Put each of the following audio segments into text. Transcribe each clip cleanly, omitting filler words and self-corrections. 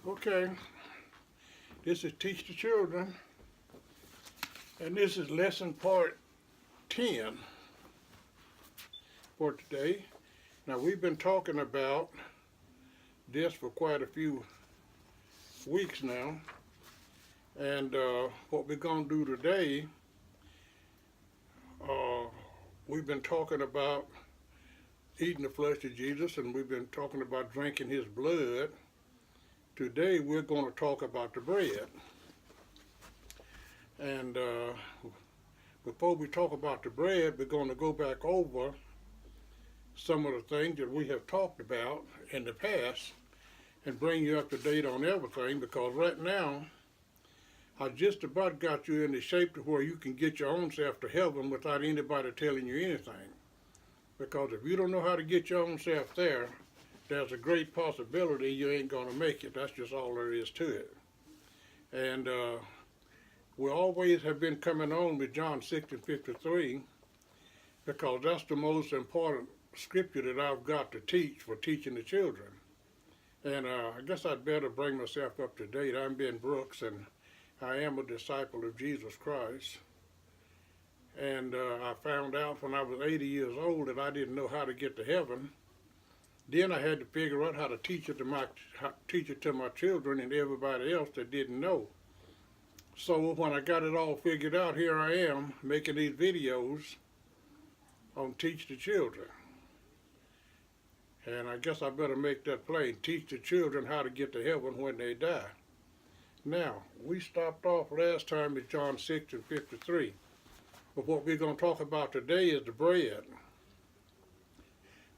Okay, this is Teach the Children, and this is lesson part 10 for today. Now, we've been talking about this for quite a few weeks now, and what we're going to do today, we've been talking about eating the flesh of Jesus, and we've been talking about drinking his blood. Today, we're going to talk about the bread. And before we talk about the bread, we're going to go back over some of the things that we have talked about in the past and bring you up to date on everything, because right now, I just about got you in the shape to where you can get your own self to heaven without anybody telling you anything. Because if you don't know how to get your own self there, there's a great possibility you ain't going to make it. That's just all there is to it. And we always have been coming on with John 6:53 because that's the most important scripture that I've got to teach for teaching the children. And I guess I'd better bring myself up to date. I'm Ben Brooks, and I am a disciple of Jesus Christ. And I found out when I was 80 years old that I didn't know how to get to heaven. Then I had to figure out how to teach it to my children and everybody else that didn't know. So when I got it all figured out, here I am making these videos on Teach the Children. And I guess I better make that plain. Teach the children how to get to heaven when they die. Now, we stopped off last time at John 6:53. But what we're going to talk about today is the bread.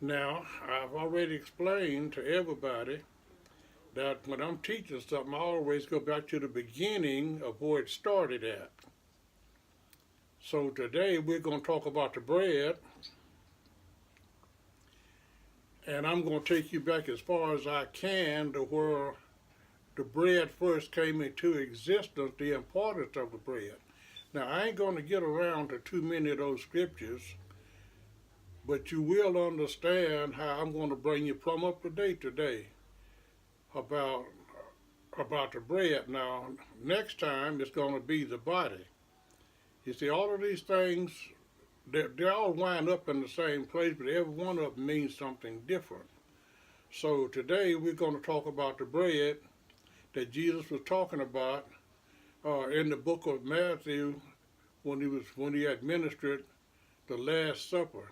Now, I've already explained to everybody that when I'm teaching something, I always go back to the beginning of where it started at. So today we're going to talk about the bread, and I'm going to take you back as far as I can to where the bread first came into existence, the importance of the bread. Now, I ain't going to get around to too many of those scriptures, but you will understand how I'm going to bring you plumb up to date today about the bread. Now, next time it's going to be the body. You see, all of these things, they all wind up in the same place, but every one of them means something different. So today we're going to talk about the bread that Jesus was talking about in the book of Matthew when he administered the Last Supper.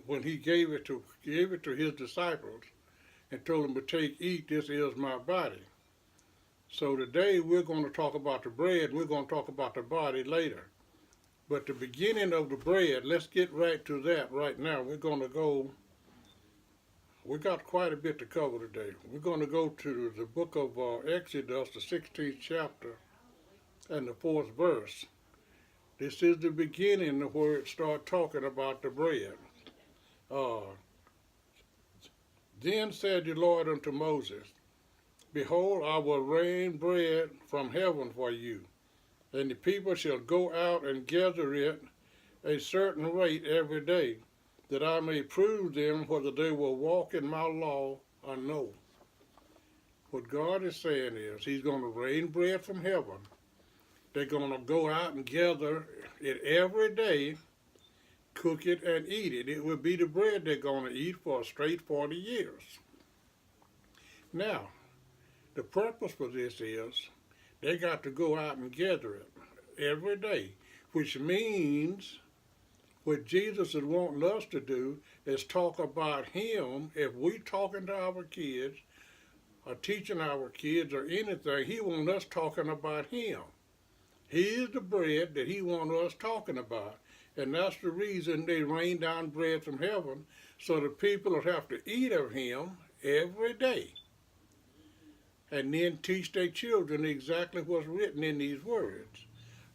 When he gave it to his disciples and told them to take, eat, this is my body. So today we're going to talk about the bread, we're going to talk about the body later. But the beginning of the bread, let's get right to that right now. We got quite a bit to cover today. We're going to go to the book of Exodus, the 16th chapter and the 4th verse. This is the beginning of where it starts talking about the bread. Then said the Lord unto Moses, Behold, I will rain bread from heaven for you, and the people shall go out and gather it a certain rate every day, that I may prove them whether they will walk in my law or no. What God is saying is he's going to rain bread from heaven. They're going to go out and gather it every day, cook it and eat it. It will be the bread they're going to eat for a straight 40 years. Now, the purpose for this is they got to go out and gather it every day, which means what Jesus is wanting us to do is talk about him. If we talking to our kids or teaching our kids or anything, he wants us talking about him. He is the bread that he wants us talking about. And that's the reason they rain down bread from heaven, so the people will have to eat of him every day. And then teach their children exactly what's written in these words.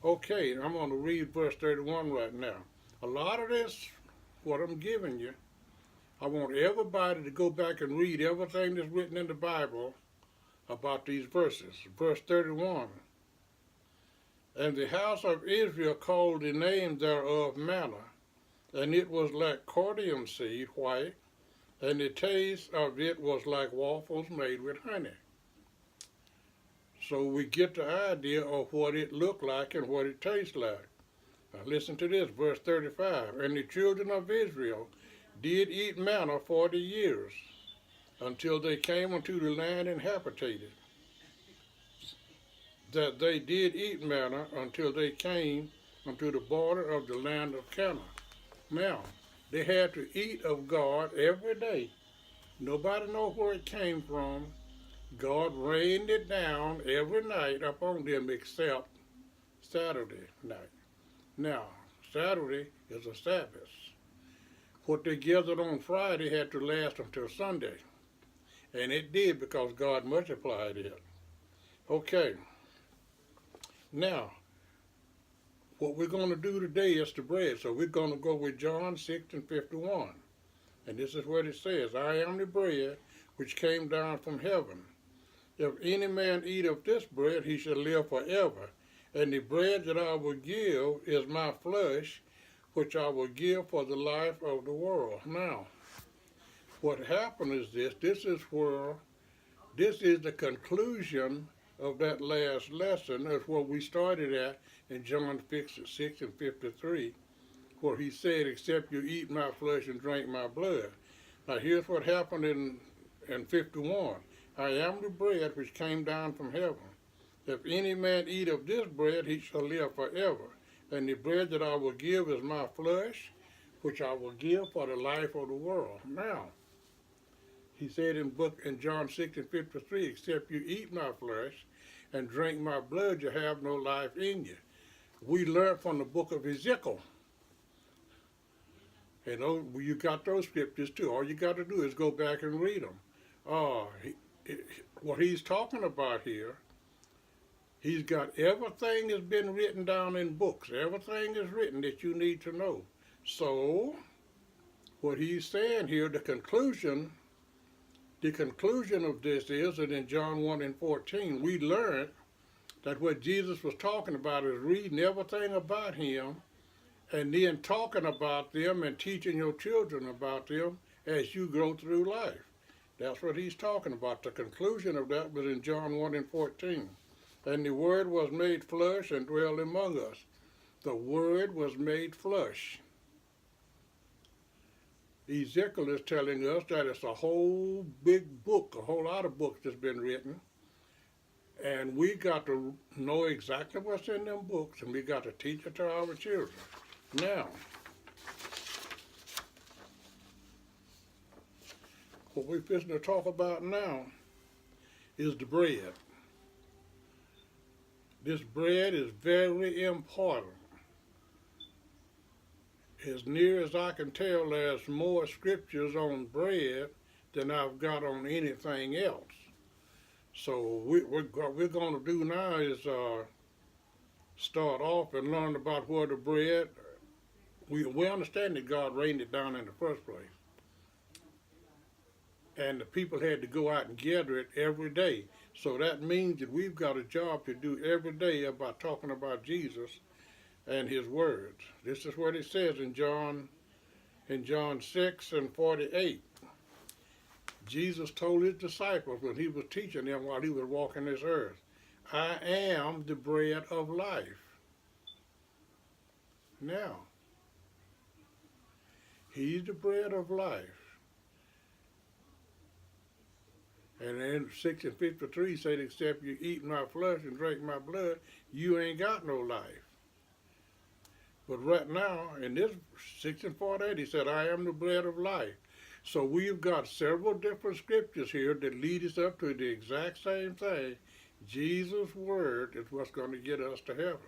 Okay, I'm going to read verse 31 right now. A lot of this, what I'm giving you, I want everybody to go back and read everything that's written in the Bible about these verses. Verse 31. And the house of Israel called the name thereof manna, and it was like cordium seed, white, and the taste of it was like waffles made with honey. So we get the idea of what it looked like and what it tastes like. Now listen to this, verse 35. And the children of Israel did eat manna 40 years, until they came unto the land inhabited. That they did eat manna until they came unto the border of the land of Canaan. Now, they had to eat of God every day. Nobody knows where it came from. God rained it down every night upon them except Saturday night. Now, Saturday is a Sabbath. What they gathered on Friday had to last until Sunday. And it did because God multiplied it. Okay. Now, what we're going to do today is the bread. So we're going to go with John 6 and 51. And this is what it says. I am the bread which came down from heaven. If any man eat of this bread, he shall live forever. And the bread that I will give is my flesh, which I will give for the life of the world. Now, what happened is this is the conclusion of that last lesson. That's where we started at in John 6 and 53, where he said, except you eat my flesh and drink my blood. Now here's what happened in 51. I am the bread which came down from heaven. If any man eat of this bread, he shall live forever. And the bread that I will give is my flesh, which I will give for the life of the world. Now, he said in John 6 and 53, except you eat my flesh and drink my blood, you have no life in you. We learned from the book of Ezekiel. And you got those scriptures too. All you got to do is go back and read them. What he's talking about here, he's got everything that's been written down in books. Everything is written that you need to know. So, what he's saying here, the conclusion of this is that in John 1 and 14, we learned that what Jesus was talking about is reading everything about him and then talking about them and teaching your children about them as you go through life. That's what he's talking about. The conclusion of that was in John 1 and 14. And the Word was made flesh and dwelled among us. The Word was made flesh. Ezekiel is telling us that it's a whole big book, a whole lot of books that's been written. And we got to know exactly what's in them books, and we got to teach it to our children. Now, what we're fixing to talk about now is the bread. This bread is very important. As near as I can tell, there's more scriptures on bread than I've got on anything else. So what we're going to do now is start off and learn about where the bread, we understand that God rained it down in the first place. And the people had to go out and gather it every day. So that means that we've got a job to do every day about talking about Jesus and his words. This is what it says in John 6 and 48. Jesus told his disciples when he was teaching them while he was walking this earth, I am the bread of life. Now, he's the bread of life. And in 6 and 53 said, except you eat my flesh and drink my blood, you ain't got no life. But right now, in this 6 and 48, he said, I am the bread of life. So we've got several different scriptures here that lead us up to the exact same thing. Jesus' word is what's going to get us to heaven.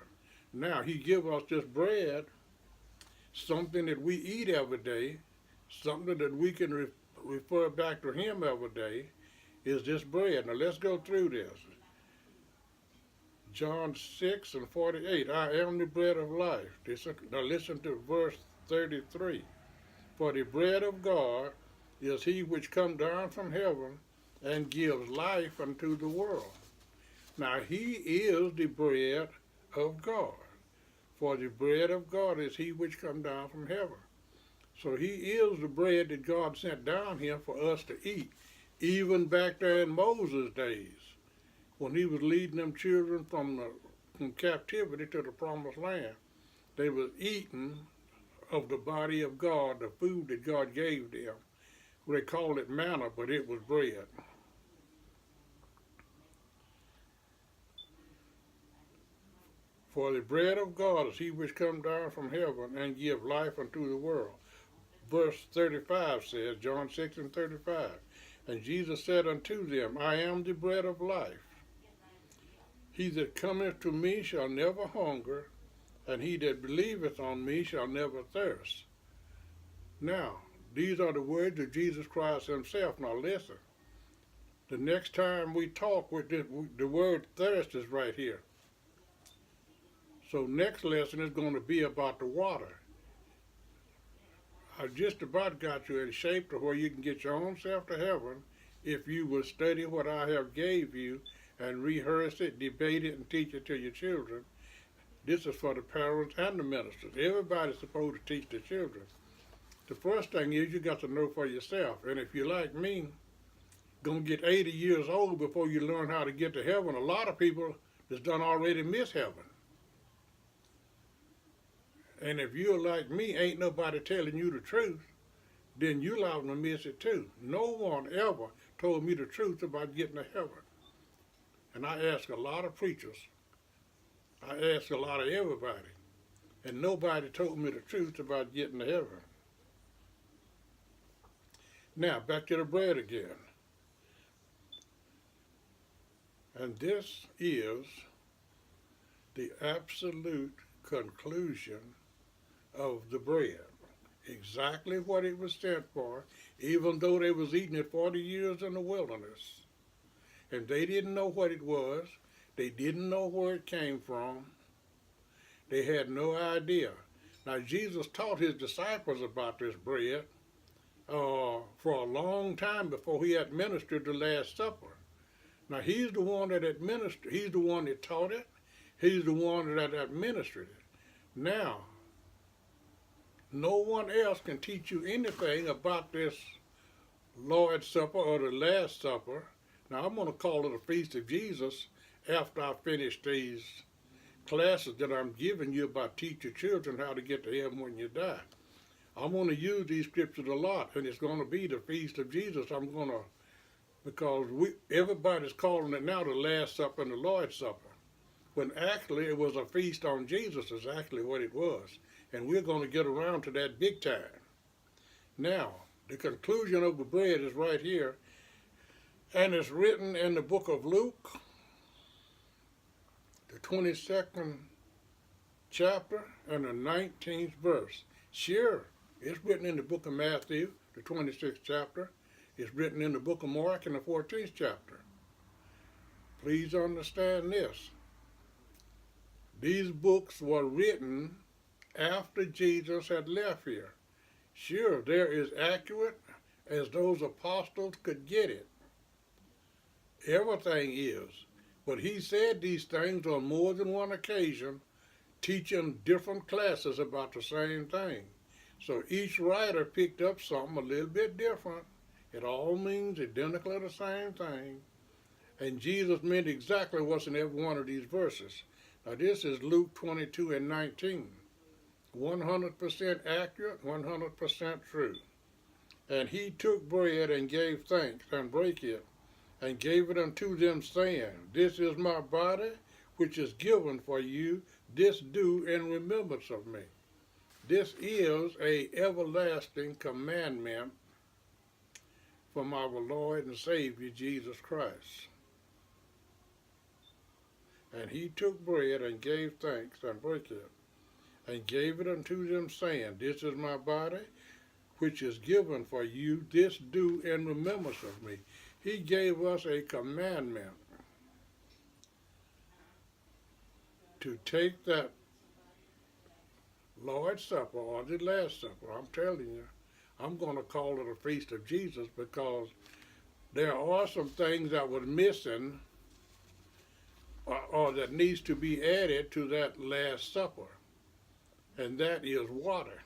Now, he gives us this bread, something that we eat every day, something that we can refer back to him every day, is this bread. Now, let's go through this. John 6 and 48, I am the bread of life. Now, listen to verse 33. For the bread of God is he which come down from heaven and gives life unto the world. Now, he is the bread of God. For the bread of God is he which come down from heaven. So he is the bread that God sent down here for us to eat, even back there in Moses' days, when he was leading them children from captivity to the promised land. They was eating of the body of God, the food that God gave them. They called it manna, but it was bread. For the bread of God is he which come down from heaven and give life unto the world. Verse 35 says, John 6:35, and Jesus said unto them, I am the bread of life. He that cometh to me shall never hunger, and he that believeth on me shall never thirst. Now, these are the words of Jesus Christ himself. Now listen, the next time we talk with this, the word thirst is right here. So next lesson is going to be about the water. I just about got you in shape to where you can get your own self to heaven if you will study what I have gave you and rehearse it, debate it, and teach it to your children. This is for the parents and the ministers. Everybody's supposed to teach their children. The first thing is you got to know for yourself. And if you're like me, gonna get 80 years old before you learn how to get to heaven, a lot of people that's done already miss heaven. And if you're like me, ain't nobody telling you the truth, then you're liable to miss it too. No one ever told me the truth about getting to heaven. And I ask a lot of preachers, I ask a lot of everybody, and nobody told me the truth about getting to heaven. Now, back to the bread again. And this is the absolute conclusion of the bread. Exactly what it was sent for, even though they was eating it 40 years in the wilderness. And they didn't know what it was. They didn't know where it came from. They had no idea. Now, Jesus taught his disciples about this bread for a long time before he administered the Last Supper. Now, he's the one that administered, he's the one that taught it. He's the one that administered it. Now, no one else can teach you anything about this Lord's Supper or the Last Supper. Now, I'm going to call it a Feast of Jesus after I finish these classes that I'm giving you about teach your children how to get to heaven when you die. I'm going to use these scriptures a lot, and it's going to be the Feast of Jesus. Because everybody's calling it now the Last Supper and the Lord's Supper, when actually it was a feast on Jesus is actually what it was. And we're going to get around to that big time. Now, the conclusion of the bread is right here, and it's written in the book of Luke, the 22nd chapter and the 19th verse. Sure, it's written in the book of Matthew, the 26th chapter. It's written in the book of Mark in the 14th chapter. Please understand this. These books were written after Jesus had left here. Sure, they're as accurate as those apostles could get it. Everything is. But he said these things on more than one occasion, teaching different classes about the same thing. So each writer picked up something a little bit different. It all means identically the same thing. And Jesus meant exactly what's in every one of these verses. Now this is Luke 22 and 19. 100% accurate, 100% true. And he took bread and gave thanks and brake it and gave it unto them, saying, This is my body, which is given for you. This do in remembrance of me. This is a everlasting commandment from our Lord and Savior, Jesus Christ. And he took bread and gave thanks and brake it and gave it unto them, saying, This is my body, which is given for you. This do in remembrance of me. He gave us a commandment to take that Lord's Supper or the Last Supper. I'm telling you, I'm going to call it a Feast of Jesus because there are some things that were missing or that needs to be added to that Last Supper. And that is water.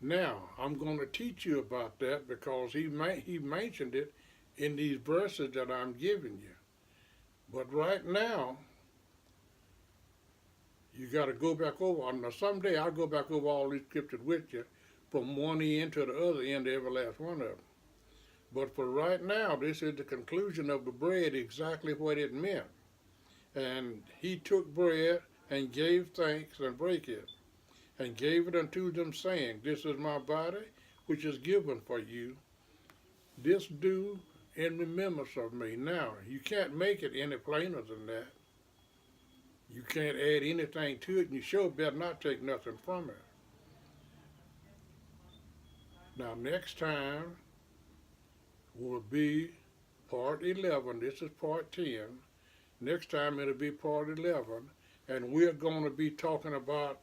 Now, I'm going to teach you about that because he mentioned it in these verses that I'm giving you. But right now, you got to go back over. Now, someday I'll go back over all these scriptures with you from one end to the other end, every last one of them. But for right now, this is the conclusion of the bread, exactly what it meant. And he took bread and gave thanks and brake it, and gave it unto them, saying, This is my body, which is given for you. This do in remembrance of me. Now, you can't make it any plainer than that. You can't add anything to it, and you sure better not take nothing from it. Now, next time will be part 11. This is part 10. Next time it'll be part 11, and we're going to be talking about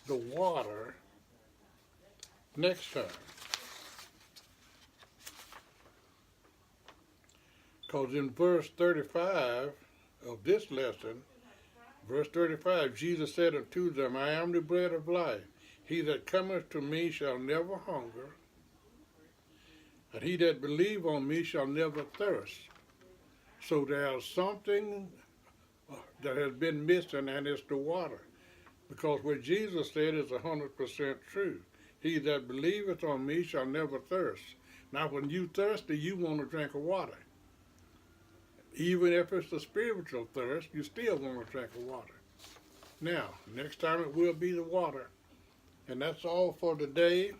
the water next time. Because in verse 35 of this lesson, verse 35, Jesus said unto them, I am the bread of life. He that cometh to me shall never hunger, and he that believe on me shall never thirst. So there's something that has been missing, and it's the water. Because what Jesus said is 100% true. He that believeth on me shall never thirst. Now, when you thirsty, you want to drink of water. Even if it's a spiritual thirst, you still want to drink of water. Now, next time it will be the water. And that's all for today.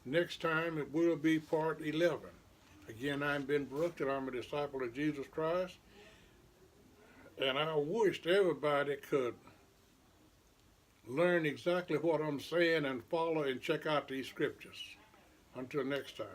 Next time it will be part 11. Again, I'm Ben Brooks, and I'm a disciple of Jesus Christ. And I wished everybody could learn exactly what I'm saying and follow and check out these scriptures. Until next time.